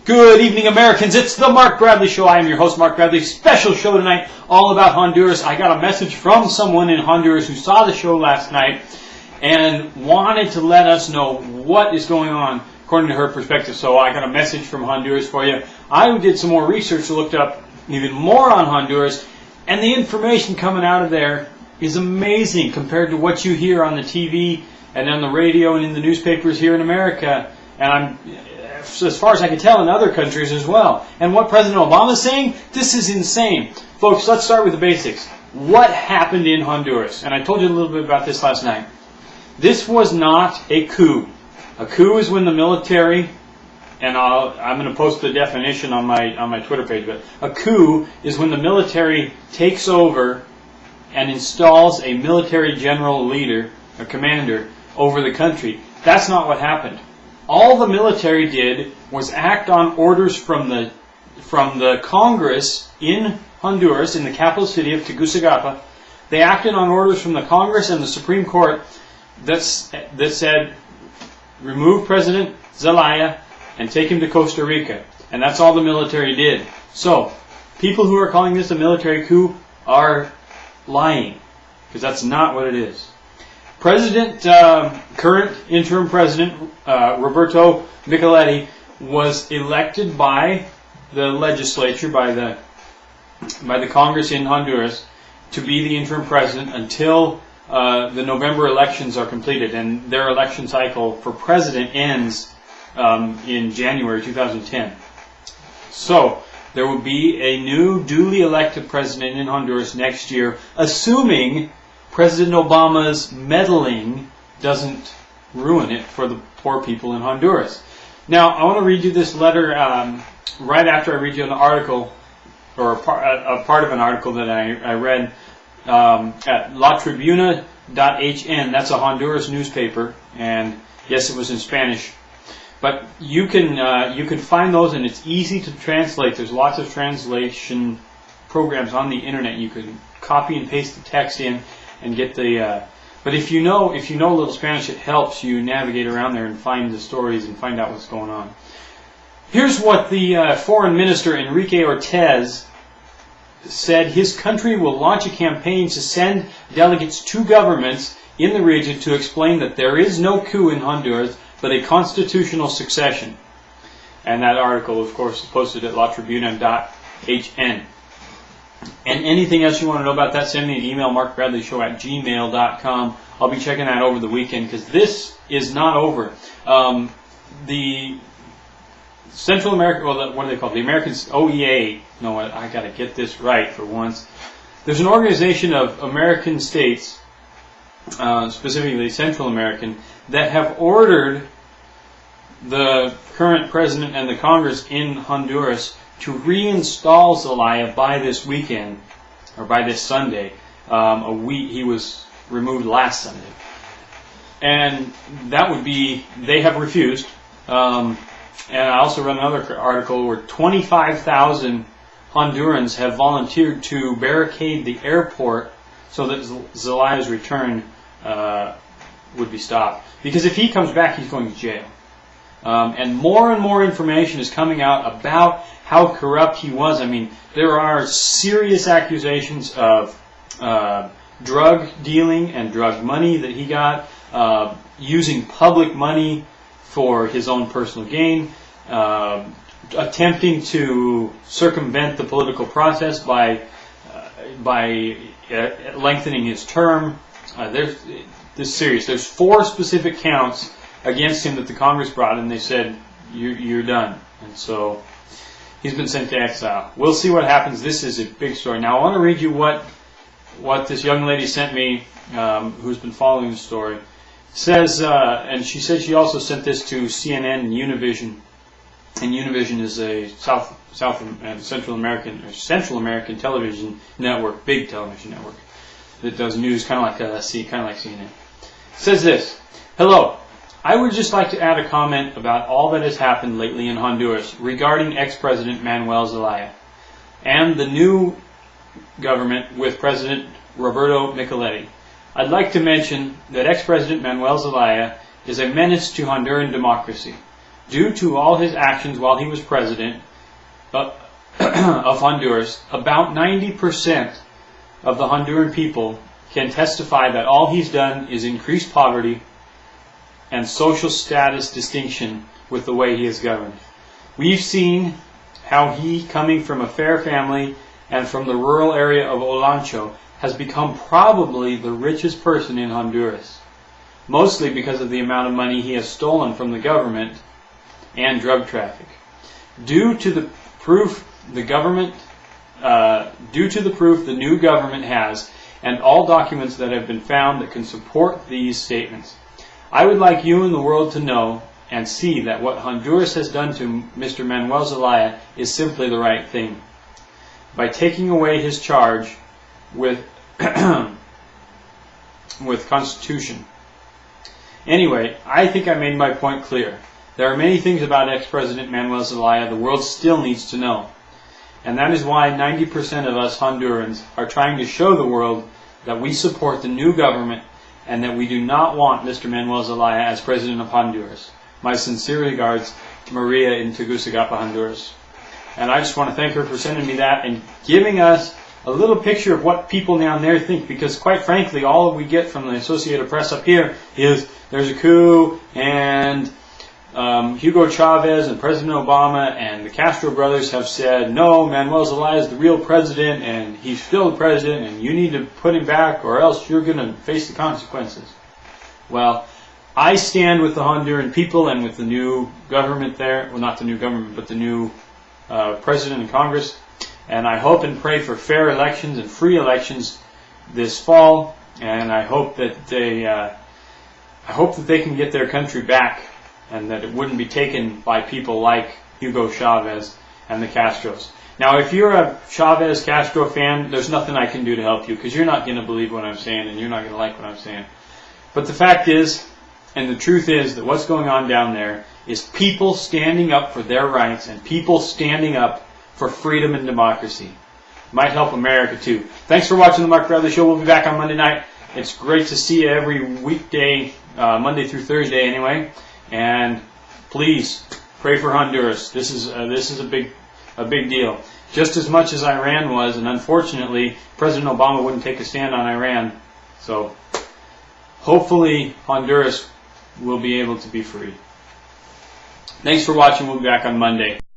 Good evening, Americans. It's the Mark Bradley Show. I am your host, Mark Bradley. Special show tonight, all about Honduras. I got a message from someone in Honduras who saw the show last night and wanted to let us know what is going on according to her perspective. So I got a message from Honduras for you. I did some more research, looked up even more on Honduras, and the information coming out of there is amazing compared to what you hear on the TV and on the radio and in the newspapers here in America. And as far as I can tell, in other countries as well. And what President Obama is saying, this is insane. Folks, let's start with the basics. What happened in Honduras? And I told you a little bit about this last night. This was not a coup. A coup is when the military, and I'm going to post the definition on my Twitter page, but a coup is when the military takes over and installs a military general leader, a commander, over the country. That's not what happened. All the military did was act on orders from the Congress in Honduras, in the capital city of Tegucigalpa. They acted on orders from the Congress and the Supreme Court that said, remove President Zelaya and take him to Costa Rica. And that's all the military did. So, people who are calling this a military coup are lying, because that's not what it is. Current interim president, Roberto Micheletti, was elected by the legislature, by the Congress in Honduras, to be the interim president until the November elections are completed. And their election cycle for president ends in January 2010. So, there will be a new duly elected president in Honduras next year, assuming President Obama's meddling doesn't ruin it for the poor people in Honduras. Now, I want to read you this letter right after I read you an article, or a part of an article that I read at latribuna.hn. That's a Honduras newspaper, and yes, it was in Spanish. But you can find those, and it's easy to translate. There's lots of translation programs on the internet. You can copy and paste the text in and get the. But if you know a little Spanish, it helps you navigate around there and find the stories and find out what's going on. Here's what the Foreign Minister Enrique Ortiz said. His country will launch a campaign to send delegates to governments in the region to explain that there is no coup in Honduras, but a constitutional succession. And that article, of course, is posted at latribuna.hn. And anything else you want to know about that, send me an email, markbradleyshow@gmail.com. I'll be checking that over the weekend, because this is not over. The Central America, well, what are they called? The Americans, OEA. No, I got to get this right for once. There's an organization of American states, specifically Central American, that have ordered the current president and the Congress in Honduras to reinstall Zelaya by this weekend, or by this Sunday. He was removed last Sunday. And that would be, they have refused. And I also read another article where 25,000 Hondurans have volunteered to barricade the airport so that Zelaya's return would be stopped. Because if he comes back, he's going to jail. And more information is coming out about how corrupt he was. I mean, there are serious accusations of drug dealing and drug money that he got, using public money for his own personal gain, attempting to circumvent the political process by lengthening his term. This is serious. There's 4 specific counts against him that the Congress brought, and they said, you're done. And so he's been sent to exile. We'll see what happens. This is a big story. Now I want to read you what this young lady sent me, who's been following the story. It says, and she said she also sent this to CNN and Univision. And Univision is a Central American television network, big television network that does news, kind of like CNN. It says this: Hello. I would just like to add a comment about all that has happened lately in Honduras regarding ex-President Manuel Zelaya and the new government with President Roberto Micheletti. I'd like to mention that ex-President Manuel Zelaya is a menace to Honduran democracy. due to all his actions while he was president of Honduras, about 90% of the Honduran people can testify that all he's done is increase poverty and social status distinction with the way he has governed. We've seen how he, coming from a fair family and from the rural area of Olancho, has become probably the richest person in Honduras, mostly because of the amount of money he has stolen from the government and drug traffic. Due to the proof the new government has, and all documents that have been found that can support these statements, I would like you and the world to know and see that what Honduras has done to Mr. Manuel Zelaya is simply the right thing. By taking away his charge with Constitution. Anyway, I think I made my point clear. There are many things about ex-President Manuel Zelaya the world still needs to know. And that is why 90% of us Hondurans are trying to show the world that we support the new government and that we do not want Mr. Manuel Zelaya as President of Honduras. My sincere regards, Maria in Tegucigalpa, Honduras. And I just want to thank her for sending me that and giving us a little picture of what people down there think, because quite frankly, all we get from the Associated Press up here is there's a coup and Hugo Chavez and President Obama and the Castro brothers have said, no, Manuel Zelaya is the real president and he's still the president and you need to put him back or else you're going to face the consequences. Well, I stand with the Honduran people and with the new government there, well not the new government, but the new president and Congress, and I hope and pray for fair elections and free elections this fall, and I hope that they can get their country back and that it wouldn't be taken by people like Hugo Chavez and the Castros. Now, if you're a Chavez-Castro fan, there's nothing I can do to help you because you're not going to believe what I'm saying and you're not going to like what I'm saying. But the fact is, and the truth is, that what's going on down there is people standing up for their rights and people standing up for freedom and democracy. Might help America too. Thanks for watching the Mark Bradley Show. We'll be back on Monday night. It's great to see you every weekday, Monday through Thursday anyway. And please pray for Honduras. This is a big deal. Just as much as Iran was, and unfortunately President Obama wouldn't take a stand on Iran. So hopefully Honduras will be able to be free. Thanks for watching. We'll be back on Monday.